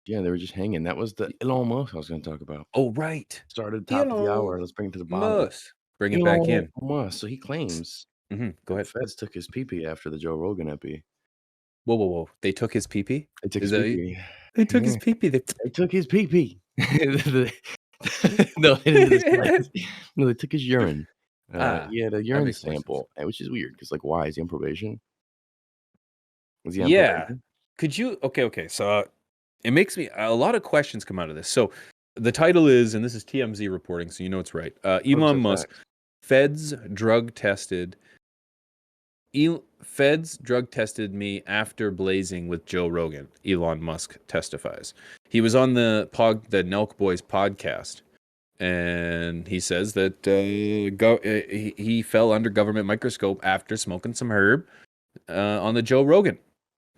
Yeah, they were just hanging. That was the Elon Musk I was gonna talk about. Oh, right. Started top of the Elon hour, let's bring it to the bottom. Musk. Bring it back Elon in. Musk, so he claims Go that the ahead. feds took his pee-pee after the Joe Rogan epi. Whoa, whoa, whoa. They took his pee-pee? They took Is his that pee-pee. they took his Yeah, pee-pee. They they took his pee-pee. The No, they didn't do this twice. No, they took his urine. Ah, He had a that urine makes more sense. sample, which is weird because, like, why? Is he on probation? Was he on Yeah. probation? Could you okay, so, it makes me a lot of questions come out of this. So, the title is, and this is TMZ reporting, so you know it's right. Elon 100% Musk, facts. feds drug tested feds drug tested me after blazing with Joe Rogan. Elon Musk testifies. He was on the Nelk Boys podcast, and he says that he fell under government microscope after smoking some herb on the Joe Rogan,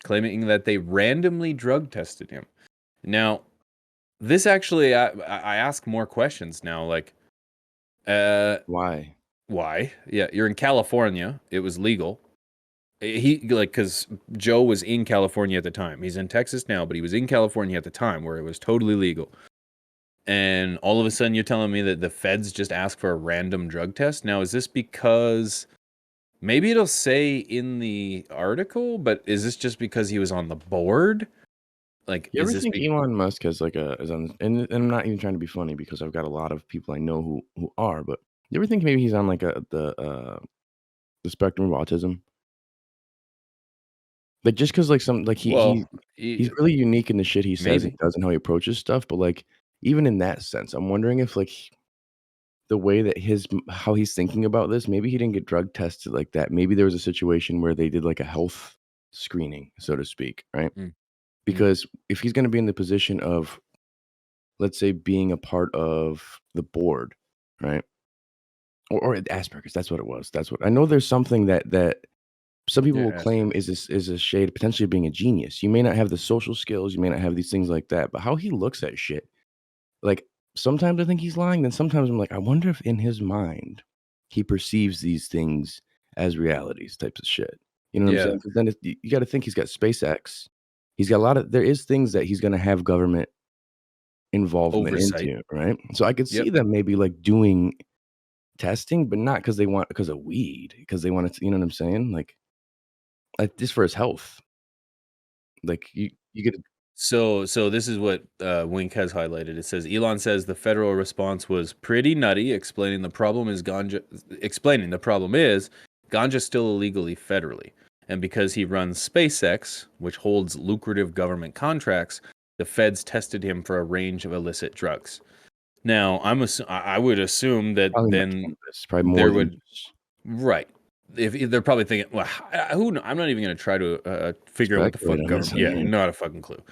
claiming that they randomly drug tested him. Now, this actually, I ask more questions now, like, Why? why? Yeah, you're in California. It was legal. Because Joe was in California at the time. He's in Texas now, but he was in California at the time where it was totally legal. And all of a sudden, you're telling me that the feds just ask for a random drug test? Now, is this because maybe it'll say in the article, but is this just because he was on the board? Like, You is ever this think Elon Musk has like a is on and I'm not even trying to be funny because I've got a lot of people I know who are, but you ever think maybe he's on like the spectrum of autism? Like just because like some like well, he's really unique in the shit he says and maybe. does and how he approaches stuff, but like even in that sense, I'm wondering if like the way that how he's thinking about this, maybe he didn't get drug tested like that. Maybe there was a situation where they did like a health screening, so to speak, right? Mm, mm, Because if he's gonna be in the position of, let's say, being a part of the board, right? Or Asperger's, that's what it was. That's what I know. There's something that some people yeah, will claim Asperger's. is a shade potentially of being a genius. You may not have the social skills, you may not have these things like that, but how he looks at shit, like, sometimes I think he's lying, then sometimes I'm like, I wonder if in his mind, he perceives these things as realities types of shit. You know what I'm saying? Yeah, Because then you gotta think he's got SpaceX. He's got a lot of there is things that he's gonna have government involvement oversight. into, right? So I could see Yep. them maybe, like, doing testing, but not because of weed, because they want to, you know what I'm saying? Like, just for his health. Like, you get So this is what Wink has highlighted. It says Elon says the federal response was pretty nutty, explaining the problem is ganja still illegally federally, and because he runs SpaceX, which holds lucrative government contracts, the feds tested him for a range of illicit drugs. Now, I would assume that probably not then cannabis, probably more there than would just right. If they're probably thinking, well, I'm not even going to try to figure out what the speculate fuck on this government. one, Yeah, yeah. not a fucking clue.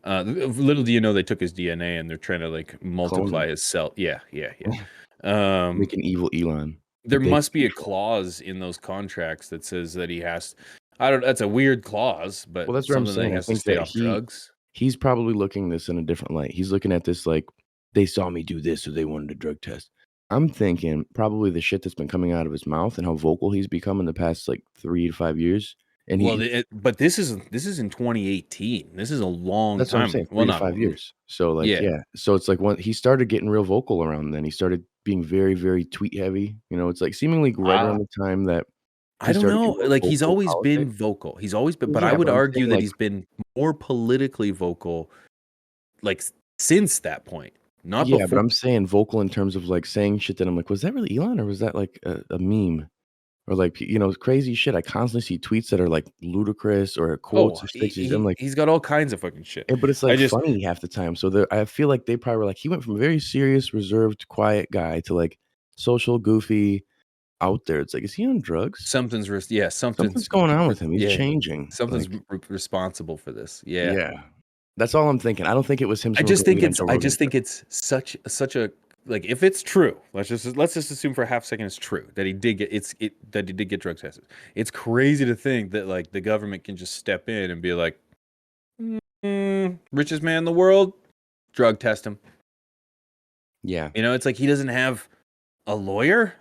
Little do you know they took his DNA and they're trying to like Clone multiply him. his cell. Yeah, yeah, yeah. Um, Make an evil Elon there that they must can be a control. clause in those contracts that says that he has. I don't. That's a weird clause, but Well, that's what I'm something that he saying. I has to think stay that off drugs. he's probably looking this in a different light. He's looking at this like, "They saw me do this, so they wanted a drug test." I'm thinking probably the shit that's been coming out of his mouth and how vocal he's become in the past, like, 3 to 5 years, and Well, he but this is in 2018. This is a long that's what I'm time. saying, Well, 3 to not 5 a, years. So, like, yeah. yeah. So it's like when he started getting real vocal around then, he started being very, very tweet heavy, it's, like, seemingly right Uh, around the time that I he don't started know. being more Like he's vocal in always been politics. vocal. He's always been, Well, but I yeah, would but I'm argue saying, that like he's been more politically vocal, like since that point, not yeah, but before. I'm saying vocal in terms of, like, saying shit that I'm like, "Was that really Elon or was that, like, a meme?" Or, like, crazy shit. I constantly see tweets that are, like, ludicrous or quotes Oh, or he, 60s. I'm he like he's got all kinds of fucking shit. but it's, I like, just funny half the time. So I feel like they probably were like, he went from a very serious, reserved, quiet guy to, like, social, goofy, out there. It's like, is he on drugs? yeah, Something's going on with him. He's yeah, changing. something's Like, responsible for this. Yeah. yeah. That's all I'm thinking. I don't think it was him smoking weed on Joe I Rogan's just show. think it's such a like if it's true, let's just assume for a half second it's true that he did get drug tested. It's crazy to think that like the government can just step in and be like, richest man in the world, drug test him. Yeah. It's like he doesn't have a lawyer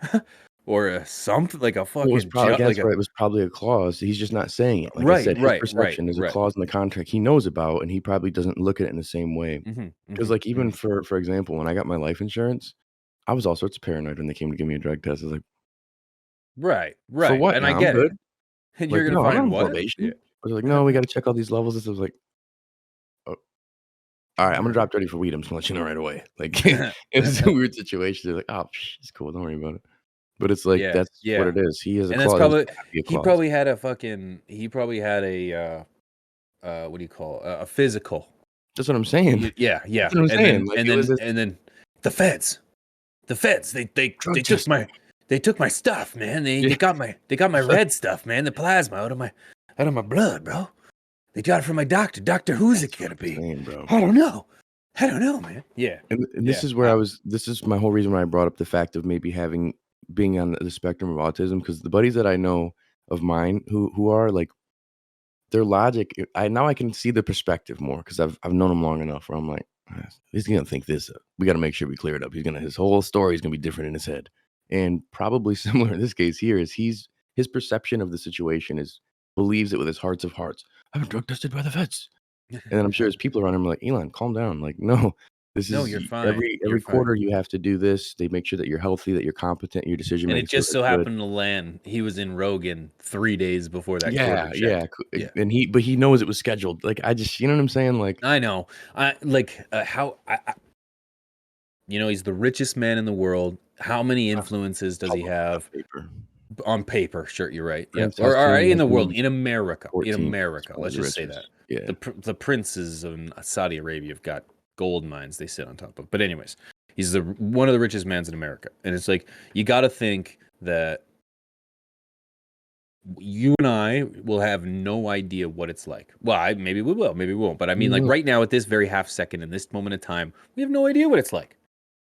or a something like a Well, it was fucking probably like that's a right, it was probably a clause. He's just not saying it. Like I right, said, his right, right, perception is a right. clause in the contract he knows about, and he probably doesn't look at it in the same way. Mm-hmm, Because, mm-hmm, like, even mm-hmm. for example, when I got my life insurance, I was all sorts of paranoid when they came to give me a drug test. I was like, Right, "For right, what and I now? I'm get it. good." And you're Like, gonna "No, I'm not find on what? Yeah. probation." I was like, "No, we gotta check all these levels." This was like, "Oh, alright, I'm gonna drop 30 for weed. I'm just gonna let you know right away." Like, it was a weird situation. They're like, "Oh, it's cool. Don't worry about it." But it's like, Yeah, that's what yeah. it is. He has a And that's clause. It probably doesn't have to be a he clause. probably had a fucking he probably had what do you call a physical. That's what I'm saying. Yeah, That's yeah. what I'm And saying. then Like, it was this the feds. The feds, drug they tester. took my stuff, man. Yeah. They got my red stuff, man. The plasma out of my blood, bro. They got it from my doctor. Doctor, who's it That's what gonna I'm be? saying, bro. I don't know. I don't know, man. Yeah, And this yeah. is where this is my whole reason why I brought up the fact of maybe being on the spectrum of autism, because the buddies that I know of mine who are, like, their logic, I can see the perspective more because I've known him long enough where I'm like, he's gonna think this up. We gotta make sure we clear it up. His whole story is gonna be different in his head." And probably similar in this case here is his perception of the situation is believes it with his hearts of hearts. "I've been drug tested by the vets." And then I'm sure his people around him are like, "Elon, calm down. Like, no, this No, is you're fine. You're every fine. quarter you have to do this. They make sure that you're healthy, that you're competent, your decision And making it just skills so are good." happened to land. He was in Rogan 3 days before that quarter Yeah, check. yeah, Yeah, and he knows it was scheduled. Like, I just, you know what I'm saying? Like, I know. I like how he's the richest man in the world. How many uh, influences does he publicly on have? paper. On paper, sure, you're right. Yep. Prince has Or two, in the world, nephew in America, 14. He's let's probably the just say that richest. Yeah, the princes in Saudi Arabia have got gold mines they sit on top of. But anyways, he's the one of the richest mans in America, and it's like you got to think that you and I will have no idea what it's like. Well, maybe we will, maybe we won't. But I mean, like mhm, right now, at this very half second, in this moment of time, we have no idea what it's like.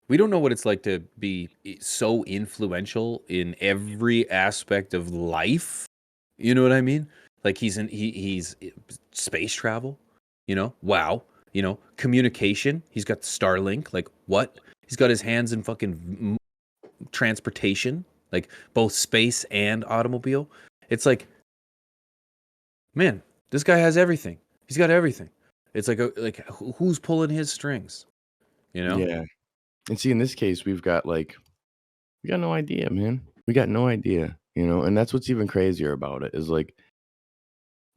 We don't know what it's like to be so influential in every aspect of life. You know what I mean? Like he's space travel, wow, communication. He's got Starlink. Like what? He's got his hands in fucking transportation, like both space and automobile. It's like, man, this guy has everything. He's got everything. It's like who's pulling his strings, you know? yeah. And see, in this case, we got no idea, man. We got no idea, and that's what's even crazier about it is, like,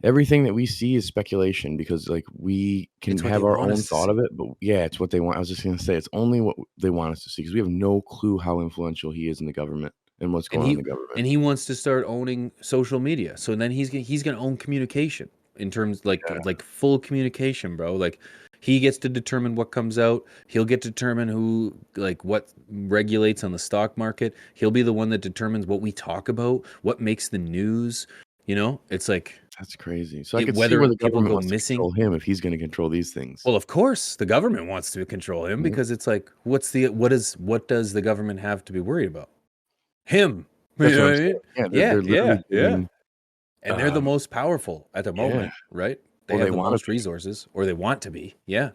everything that we see is speculation because, like, we can It's what they have our want own us to thought of see. it, but yeah, it's what they want. I was just gonna say it's only what they want us to see because we have no clue how influential he is in the government and what's and going on in he the government. and he wants to start owning social media. So then he's gonna own communication in terms Yeah, like full communication, bro. Like he gets to determine what comes out. He'll get to determine who like what regulates on the stock market. He'll be the one that determines what we talk about, what makes the news. It's like that's crazy. So I could see whether where the people government go wants to missing. control him if he's gonna control these things. Well, of course, the government wants to control him Mhm. because it's like, what does the government have to be worried about? Him. You That's what know I'm what I mean? saying. Yeah, Yeah, they're yeah, literally yeah. giving, And they're the um most powerful at the yeah, moment, right? They well, have they the wanna most be. resources, or they want to be. Yeah,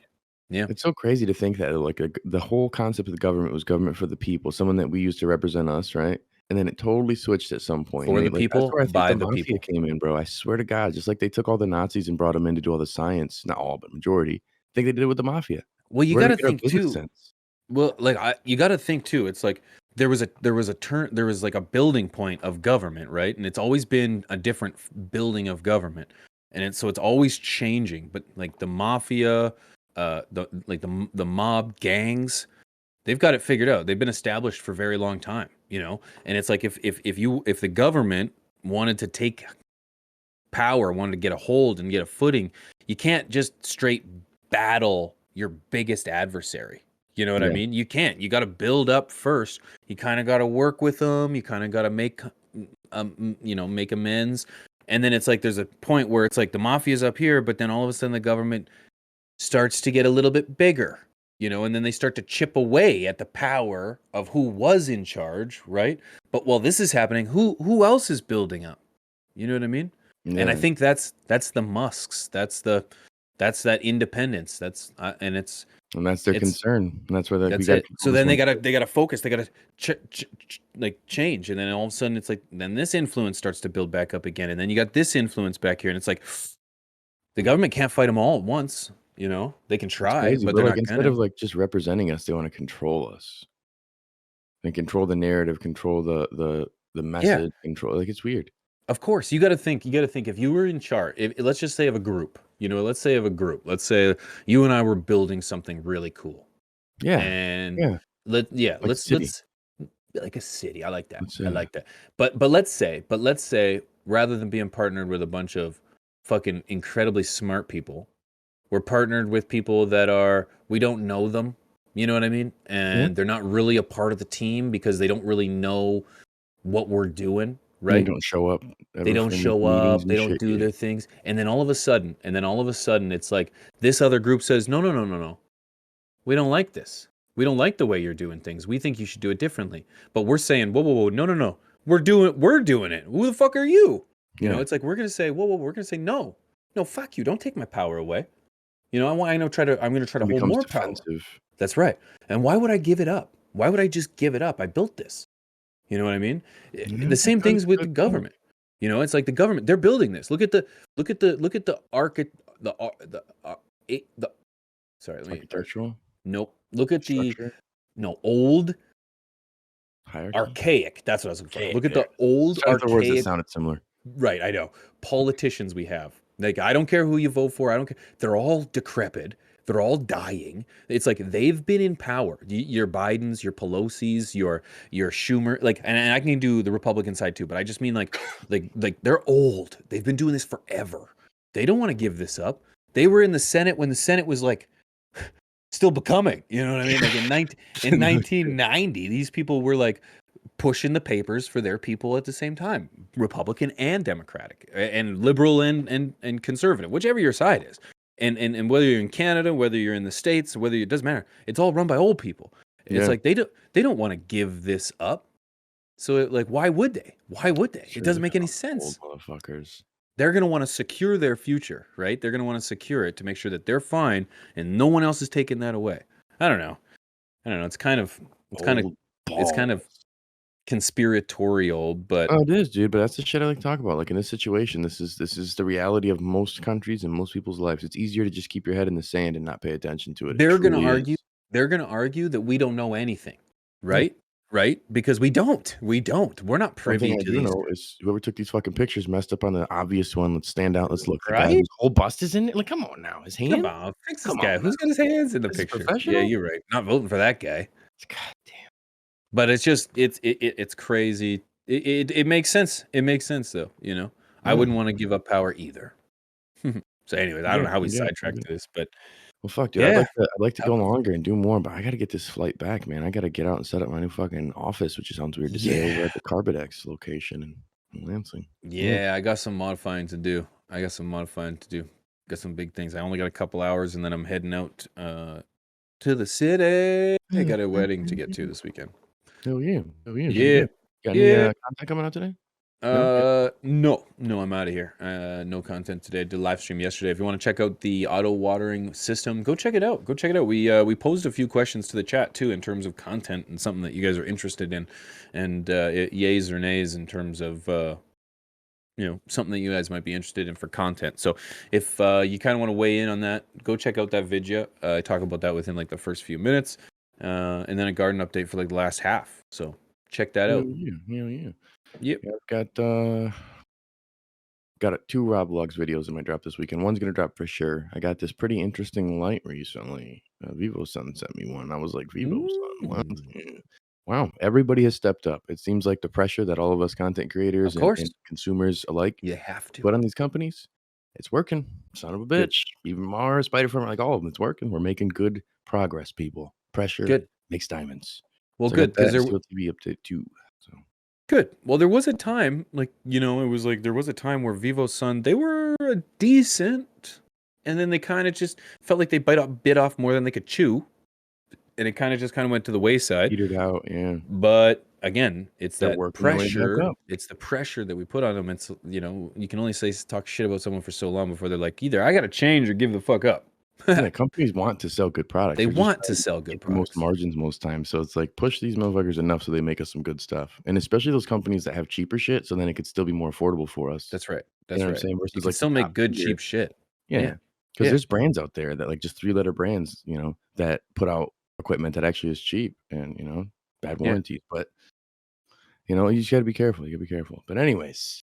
yeah. It's so crazy to think that, like, the whole concept of the government was government for the people, someone that we used to represent us, right? And then it totally switched at some point, For the mate. Like, that's people, where I think by the the mafia people. came in, bro. I swear to God, just like they took all the Nazis and brought them in to do all the science, not all, but majority, I think they did it with the mafia. Well, you Where got do we to get our think business too. sense? Well, like you got to think too. It's like there was like a building point of government, right? And it's always been a different building of government, and it's always changing. But like the mafia, the mob gangs, they've got it figured out. They've been established for a very long time, And it's like if the government wanted to take power, wanted to get a hold and get a footing, you can't just straight battle your biggest adversary. You know what I Yeah, mean? You can't. You got to build up first. You kind of got to work with them. You kind of got to make amends. And then it's like there's a point where it's like the mafia's up here, but then all of a sudden the government starts to get a little bit bigger, and then they start to chip away at the power of who was in charge, right? But while this is happening, who else is building up? You know what I mean? And I yeah, think that's the Musks. That's That's that independence. That's and And that's their it's concern. And that's where like we that's got to it. control So this then one. they gotta focus. They gotta like change, and then all of a sudden it's like then this influence starts to build back up again, and then you got this influence back here, and it's like the government can't fight them all at once. You know, they can It's try, crazy, but bro. they're Like not instead gonna. of like just representing us, they want to control us and control the narrative, control the Yeah, message, control. Like it's weird. of course. You got to think. You got to think. If you were in charge, let's just say of a group. You know, let's say of a group. Let's say you and I were building something really cool, Yeah, and yeah. Like a city. let's like a city. I like that. Let's I like that. But let's say rather than being partnered with a bunch of fucking incredibly smart people, we're partnered with people that are we don't know them. You know what I mean? yeah. And they're not really a part of the team because they don't really know what we're doing, And they right? don't show up They ever don't for any show meetings up, they and don't shit. do Yeah. their things, and then all of a sudden it's like this other group says, "No, no, no, no, no. We don't like this. We don't like the way you're doing things. We think you should do it differently." But we're saying, "Whoa, whoa, whoa, no, no, no. We're doing it. Who the fuck are you?" You know, Yeah. it's like we're gonna say, "Whoa, whoa, we're gonna say no, no, fuck you. Don't take my power away." You know, I'm gonna try to It hold becomes more power. defensive. That's right. And why would I give it up? Why would I just give it up? I built this. You know what I mean? Yeah, The same that's things with the a good point. government. You know, it's like the government. They're building this. Look at the the. Sorry, let me. Architectural Nope. Look at the structure, no old hierarchy. archaic. That's what I was looking for. Okay, Look at yeah. the old Trying to throw words that archaic. sounded similar. Right, I know. Politicians we have. Like I don't care who you vote for. I don't care. They're all decrepit. They're all dying. It's like they've been in power. Your Bidens, your Pelosi's, your Schumer, like, and I can do the Republican side too. But I just mean like they're old. They've been doing this forever. They don't want to give this up. They were in the Senate when the Senate was like still becoming. You know what I mean? Like in No, 1990, these people were like pushing the papers for their people at the same time, Republican and Democratic, and liberal and conservative, whichever your side is. And whether you're in Canada, whether you're in the States, whether it doesn't matter, it's all run by old people. It's yeah. like they don't want to give this up. So like, why would they? Why would they? It Sure, doesn't they're make any old sense. motherfuckers. They're going to want to secure their future, right? They're going to want to secure it to make sure that they're fine and no one else is taking that away. I don't know. I don't know. It's kind of, Old it's kind balls. of conspiratorial, but Oh, it is, dude, but that's the shit I like to talk about. Like, in this situation, this is the reality of most countries and most people's lives. It's easier to just keep your head in the sand and not pay attention to it. It they're going to truly argue is. they're going to argue that we don't know anything, Yeah. right? Right? Because we don't. We're not One thing privy I to do these, know is whoever took these fucking pictures messed up on the obvious one. Let's stand out. Let's look. The guy right? whose whole bust is in it. Like, come on now. His Come hand? on, fix this Come guy. on now. Who's got his hands in the This is picture? Yeah, professional? you're right. Not voting for that guy. God damn. But it's just it's crazy. It makes sense. It makes sense though, you know. I Yeah. wouldn't want to give up power either. So anyways, I don't know how we I sidetracked get. to this, but Well, fuck, dude. yeah. I'd like to go longer and do more, but I gotta get this flight back, man. I gotta get out and set up my new fucking office, which sounds weird to say, over Yeah. at the Carbidex location in Lansing. Yeah. Yeah, I got some modifying to do. Got some big things. I only got a couple hours and then I'm heading out to the city. I got a wedding to get to this weekend. Hell yeah. Hell yeah, dude. Yeah. Yeah. Got any Yeah. content coming out today? No? Yeah. No, I'm out of here. No content today. I did a live stream yesterday. If you want to check out the auto watering system, go check it out. Go check it out. We posed a few questions to the chat too in terms of content and something that you guys are interested in, and yays or nays in terms of something that you guys might be interested in for content. So if you kind of want to weigh in on that, go check out that video. I talk about that within like the first few minutes, and then a garden update for like the last half. So check that Hell out. yeah. Hell yeah. Yep. Yeah, I've got two Rob Logs videos in my drop this weekend. One's gonna drop for sure. I got this pretty interesting light recently. Vivo Sun sent me one. I was like, Vivo Sun, what? Mm. Yeah. Wow, everybody has stepped up. It seems like the pressure that all of us content Of creators and course, consumers alike you have to. put on these companies, it's working. Son of a Good, bitch. Even Mars, Spider Firm, like all of them, it's working. We're making good progress, people. Pressure good. makes diamonds. Well, So I got good because that there. Steel TV update too. So Good. Well, there was a time, like it was like there was a time where Vivo Sun they were decent, and then they kind of just felt like they bit off more than they could chew, and it kind of just kind of went to the wayside. petered out, yeah. But again, it's They're that working their way back pressure. up. It's the pressure that we put on them. It's, you can only talk shit about someone for so long before they're like, either I got to change or give the fuck up. Yeah, companies want to sell good products. They They're just want to trying to sell get good the most products. margins most times. So it's like push these motherfuckers enough so they make us some good stuff. And especially those companies that have cheaper shit, so then it could still be more affordable for us. That's right. You know That's what I'm right. saying? You Versus can like the still make top good, tier. cheap shit. Yeah. Yeah. Because Yeah. there's brands out there that like just 3-letter brands, that put out equipment that actually is cheap and, bad Yeah. warranties. But, you just got to be careful. You got to be careful. But anyways,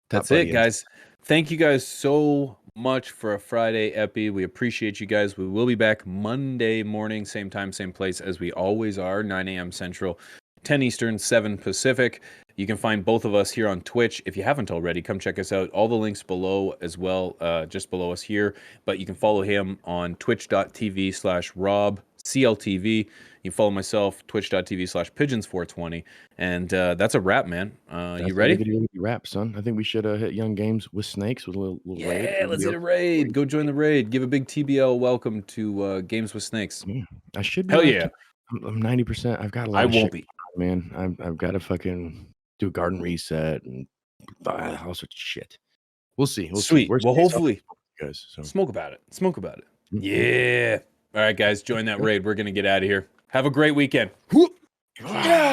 Top That's it, Buddy has guys. Thank you guys so much for a Friday epi. We appreciate you guys. We will be back Monday morning, same time, same place as we always are, 9 a.m. Central, 10 Eastern, 7 Pacific. You can find both of us here on Twitch. If you haven't already, come check us out. All the links below as well, just below us here. But you can follow him on twitch.tv/Rob CLTV. You can follow myself, twitch.tv/Pigeons420. And that's a wrap, man. You That's a ready? riggedy wrap, son. I think we should hit Young Games with Snakes with a little raid. Yeah, let's Everybody hit a else. raid. Go join the raid. Give a big TBL welcome to Games with Snakes. Yeah. I should be Hell left. yeah. I'm 90%. I've got a I lot of won't shit, be. man. I've got to fucking do a garden reset and all sorts of shit. We'll see. We'll see. Sweet. Worst Well, case, I'll hopefully, guys. So. smoke about it. Smoke about it. Mm, mm. Yeah. All right, guys, join that raid. We're going to get out of here. Have a great weekend. Yeah.